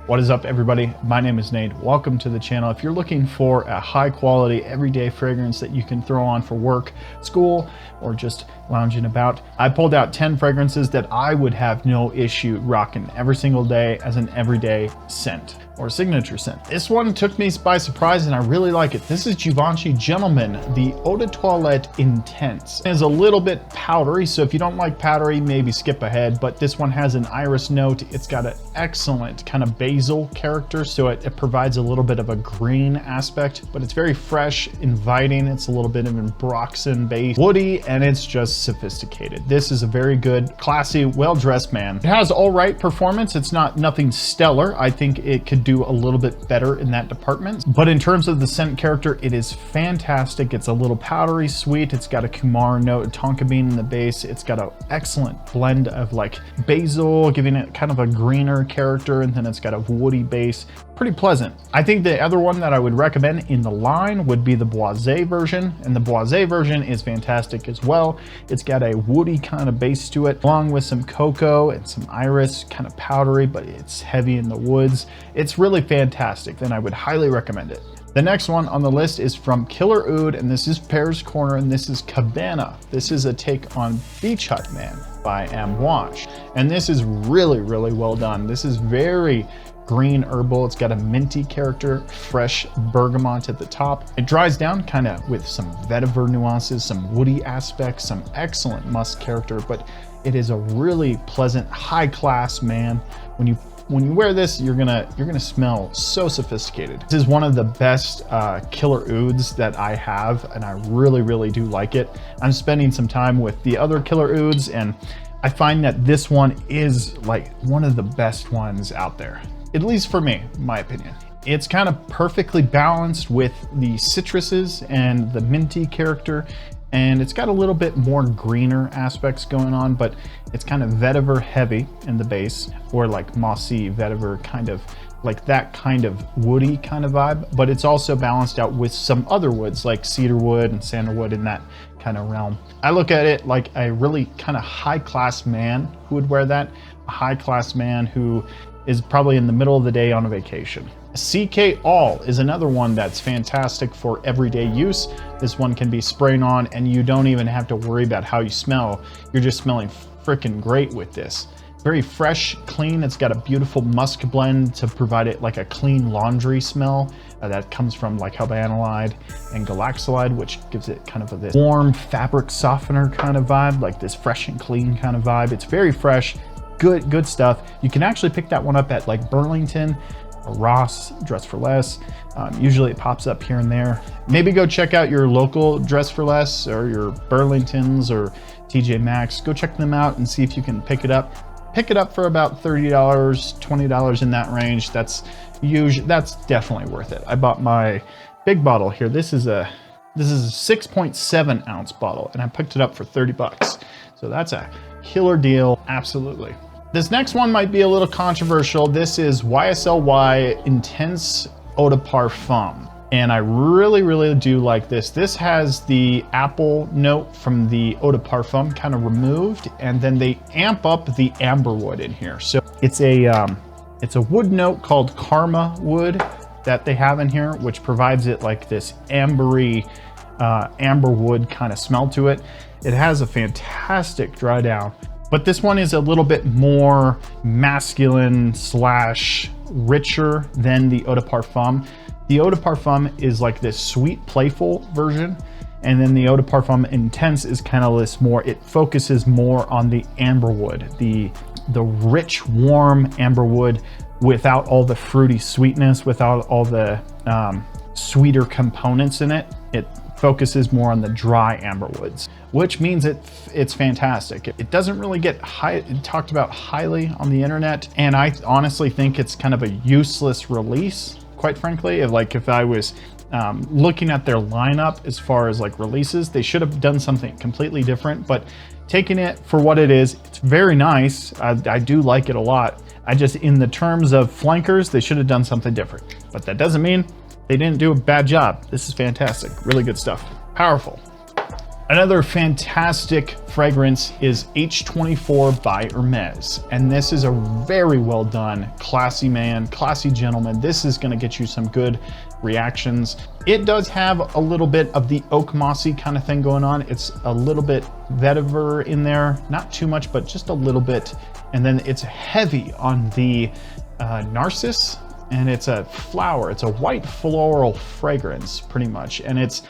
What is up, everybody? My name is Nate. Welcome to the channel. If you're looking for a high quality everyday fragrance that you can throw on for work, school, or just lounging about, I pulled out 10 fragrances that I would have no issue rocking every single day as an everyday scent or signature scent. This one took me by surprise and I really like it. This is Givenchy Gentleman, the Eau de Toilette Intense. It's a little bit powdery, so if you don't like powdery, maybe skip ahead, but this one has an iris note. It's got an excellent kind of basil character, so it provides a little bit of a green aspect, but it's very fresh, inviting. It's a little bit of an Broxton base, woody, and it's just sophisticated. This is a very good, classy, well-dressed man. It has all right performance. It's nothing stellar. I think it could do a little bit better in that department, but in terms of the scent character, it is fantastic. It's a little powdery sweet. It's got a kumar note, tonka bean in the base. It's got an excellent blend of like basil, giving it kind of a greener character, and then it's got a woody base. Pretty pleasant. I think the other one that I would recommend in the line would be the Boisé version, and the Boisé version is fantastic as well. It's got a woody kind of base to it, along with some cocoa and some iris, kind of powdery, but it's heavy in the woods. It's really fantastic, and I would highly recommend it. The next one on the list is from Killer Oud, and this is Pear's Corner, and this is Cabana. This is a take on Beach Hut Man by Amouage, and this is really, really well done. This is very green herbal. It's got a minty character, fresh bergamot at the top. It dries down kind of with some vetiver nuances, some woody aspects, some excellent musk character, but it is a really pleasant, high class man. When you wear this, you're gonna smell so sophisticated. This is one of the best Killer Ouds that I have, and I really, really do like it. I'm spending some time with the other Killer Ouds, and I find that this one is like one of the best ones out there. At least for me, in my opinion. It's kind of perfectly balanced with the citruses and the minty character, and it's got a little bit more greener aspects going on, but it's kind of vetiver heavy in the base, or like mossy vetiver, kind of like that kind of woody kind of vibe, but it's also balanced out with some other woods like cedarwood and sandalwood in that kind of realm. I look at it like a really kind of high class man who would wear that, a high class man who is probably in the middle of the day on a vacation. CK All is another one that's fantastic for everyday use. This one can be sprayed on and you don't even have to worry about how you smell. You're just smelling freaking great with this. Very fresh, clean. It's got a beautiful musk blend to provide it like a clean laundry smell that comes from like halbanilide and galaxolide, which gives it kind of this warm fabric softener kind of vibe, like this fresh and clean kind of vibe. It's very fresh. Good stuff. You can actually pick that one up at like Burlington or Ross, Dress for Less. Usually it pops up here and there. Maybe go check out your local Dress for Less or your Burlingtons or TJ Maxx. Go check them out and see if you can pick it up. Pick it up for about $30, $20 in that range. That's definitely worth it. I bought my big bottle here. This is a 6.7 ounce bottle, and I picked it up for 30 bucks. So that's a killer deal, absolutely. This next one might be a little controversial. This is YSLY Intense Eau de Parfum, and I really, really do like this. This has the apple note from the Eau de Parfum kind of removed, and then they amp up the amberwood in here. So it's a wood note called Karma Wood that they have in here, which provides it like this ambery, amberwood kind of smell to it. It has a fantastic dry down, but this one is a little bit more masculine slash richer than the Eau de Parfum. The Eau de Parfum is like this sweet, playful version, and then the Eau de Parfum Intense is kind of this more, it focuses more on the amberwood, the rich, warm amberwood without all the fruity sweetness, without all the sweeter components in it. It focuses more on the dry amberwoods, which means it's fantastic. It doesn't really get talked about highly on the internet, and I honestly think it's kind of a useless release, quite frankly. If I was looking at their lineup as far as like releases, they should have done something completely different, but taking it for what it is, it's very nice. I do like it a lot. I just, in the terms of flankers, they should have done something different, but that doesn't mean they didn't do a bad job. This is fantastic. Really good stuff. Powerful. Another fantastic fragrance is H24 by Hermes. And this is a very well done, classy man, classy gentleman. This is gonna get you some good reactions. It does have a little bit of the oak mossy kind of thing going on. It's a little bit vetiver in there, not too much, but just a little bit. And then it's heavy on the narcissus, and it's a flower. It's a white floral fragrance pretty much. And it's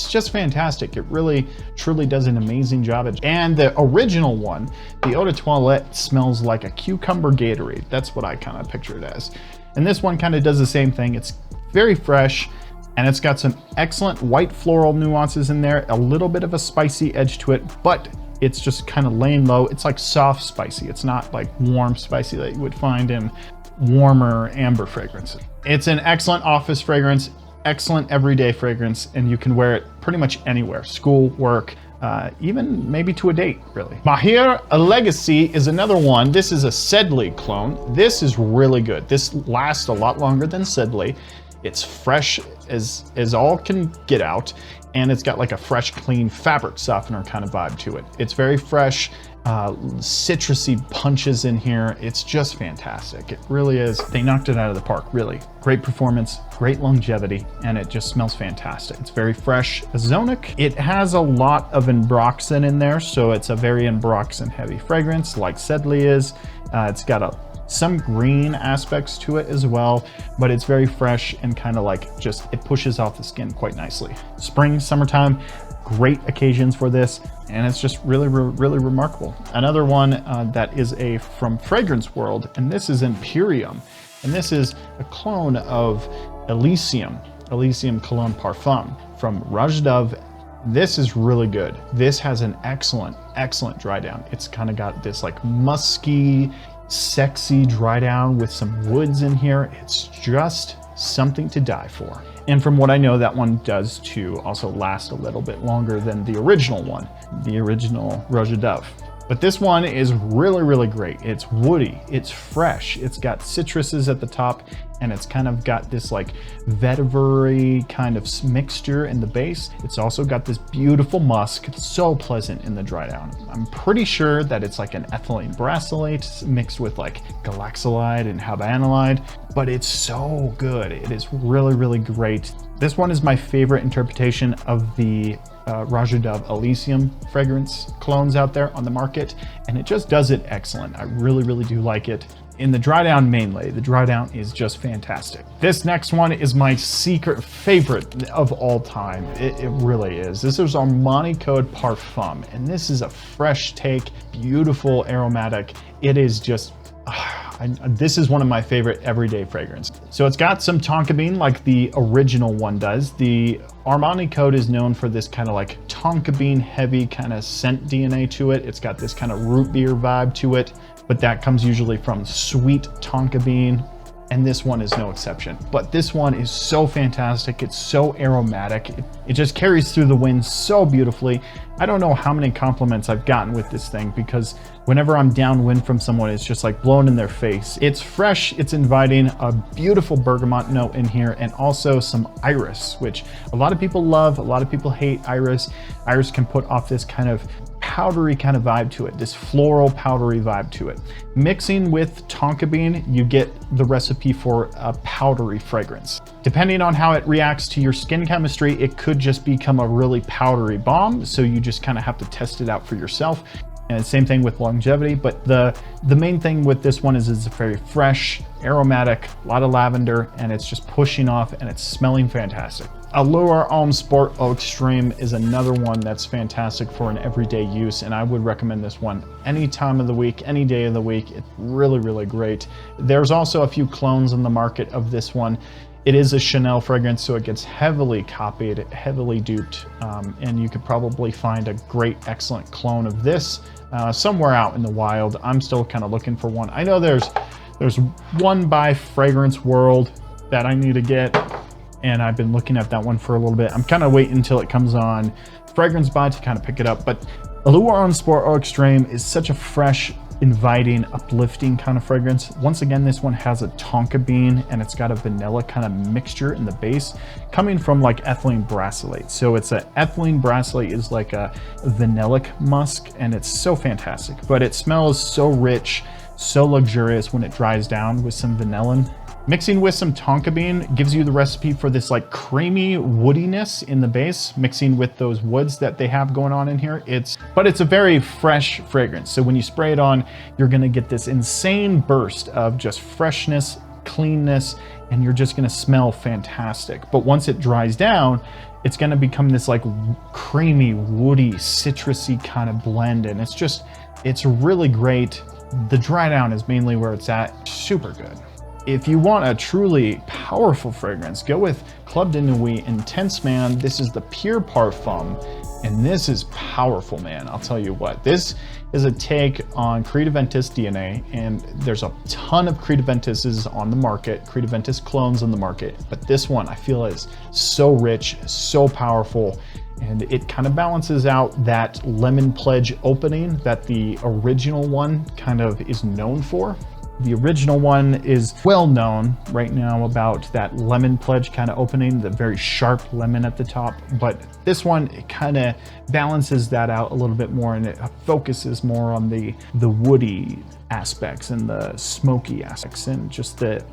just fantastic. It really truly does an amazing job. And the original one, the Eau de Toilette, smells like a cucumber Gatorade. That's what I kind of picture it as. And this one kind of does the same thing. It's very fresh, and it's got some excellent white floral nuances in there, a little bit of a spicy edge to it, but it's just kind of laying low. It's like soft spicy. It's not like warm spicy that you would find in warmer amber fragrances. It's an excellent office fragrance, excellent everyday fragrance, and you can wear it pretty much anywhere, school, work, even maybe to a date, really. Mahir a Legacy is another one. This is a Sedley clone. This is really good. This lasts a lot longer than Sedley. It's fresh as all can get out, and it's got like a fresh, clean fabric softener kind of vibe to it. It's very fresh, citrusy punches in here. It's just fantastic. It really is. They knocked it out of the park, really. Great performance, great longevity, and it just smells fantastic. It's very fresh, ozonic. It has a lot of ambroxan in there, so it's a very ambroxan heavy fragrance like Sedley is. It's got some green aspects to it as well, but it's very fresh and kind of like just, it pushes off the skin quite nicely. Spring, summertime, great occasions for this, and it's just really remarkable. Another one that is from Fragrance World, and this is Imperium, and this is a clone of Elysium Cologne Parfum from Rajdov. This is really good. This has an excellent dry down. It's kind of got this like musky, sexy dry down with some woods in here. It's just something to die for. And from what I know, that one does too also last a little bit longer than the original one, the original Rajdov. But this one is really great. It's woody, it's fresh, it's got citruses at the top, and it's kind of got this like vetiver-y kind of mixture in the base. It's also got this beautiful musk. It's so pleasant in the dry down. I'm pretty sure that it's like an ethylene brassylate mixed with like galaxolide and habanolide, but it's so good. It is really great. This one is my favorite interpretation of the Rajdov Elysium fragrance clones out there on the market, and it just does it excellent. I really do like it. In the dry down mainly, the dry down is just fantastic. This next one is my secret favorite of all time. It really is. This is Armani Code Parfum, and this is a fresh take, beautiful aromatic. It is just this is one of my favorite everyday fragrances. So it's got some tonka bean like the original one does. The Armani Code is known for this kind of like tonka bean heavy kind of scent DNA to it. It's got this kind of root beer vibe to it, but that comes usually from sweet tonka bean, and this one is no exception. But this one is so fantastic. It's so aromatic. It just carries through the wind so beautifully. I don't know how many compliments I've gotten with this thing, because whenever I'm downwind from someone, it's just like blown in their face. It's fresh, it's inviting, a beautiful bergamot note in here, and also some iris, which a lot of people love, a lot of people hate iris. Iris can put off this kind of powdery kind of vibe to it, this floral powdery vibe to it. Mixing with tonka bean, you get the recipe for a powdery fragrance. Depending on how it reacts to your skin chemistry, it could just become a really powdery bomb, so you just kind of have to test it out for yourself. And same thing with longevity, but the main thing with this one is it's very fresh, aromatic, a lot of lavender, and it's just pushing off, and it's smelling fantastic. Allure Homme Sport Eau Extreme is another one that's fantastic for an everyday use, and I would recommend this one any time of the week, any day of the week. It's really great. There's also a few clones on the market of this one. It is a Chanel fragrance, so it gets heavily copied, heavily duped, and you could probably find a great, excellent clone of this somewhere out in the wild. I'm still kind of looking for one. I know there's one by Fragrance World that I need to get, and I've been looking at that one for a little bit. I'm kind of waiting until it comes on Fragrance Buy to kind of pick it up, but Allure Homme Sport Eau Extreme is such a fresh, inviting, uplifting kind of fragrance. Once again, this one has a tonka bean and it's got a vanilla kind of mixture in the base coming from like ethylene brassylate. So it's a ethylene brassylate is like a vanillic musk, and it's so fantastic, but it smells so rich, so luxurious when it dries down with some vanillin. Mixing with some tonka bean gives you the recipe for this like creamy woodiness in the base, mixing with those woods that they have going on in here. But it's a very fresh fragrance. So when you spray it on, you're gonna get this insane burst of just freshness, cleanness, and you're just gonna smell fantastic. But once it dries down, it's gonna become this like creamy, woody, citrusy kind of blend. And it's really great. The dry down is mainly where it's at. Super good. If you want a truly powerful fragrance, go with Club de Nuit Intense Man. This is the Pure Parfum, and this is powerful, man. I'll tell you what, this is a take on Creed Aventus DNA, and there's a ton of Creed Aventuses on the market, Creed Aventus clones on the market, but this one I feel is so rich, so powerful, and it kind of balances out that lemon pledge opening that the original one kind of is known for. The original one is well known right now about that lemon pledge kind of opening, the very sharp lemon at the top. But this one, it kind of balances that out a little bit more, and it focuses more on the woody aspects and the smoky aspects, and just the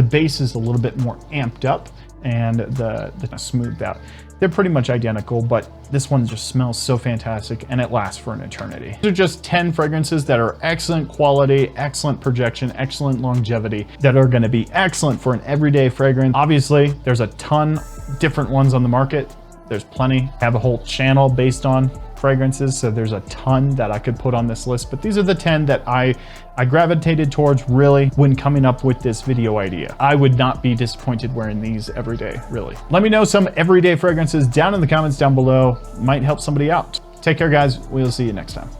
base is a little bit more amped up and the smoothed out. They're pretty much identical, but this one just smells so fantastic and it lasts for an eternity. These are just 10 fragrances that are excellent quality, excellent projection, excellent longevity, that are gonna be excellent for an everyday fragrance. Obviously, there's a ton different ones on the market. There's plenty. I have a whole channel based on fragrances, so there's a ton that I could put on this list, but these are the 10 that I gravitated towards really when coming up with this video idea. I would not be disappointed wearing these every day, really. Let me know some everyday fragrances down in the comments down below. Might help somebody out. Take care, guys. We'll see you next time.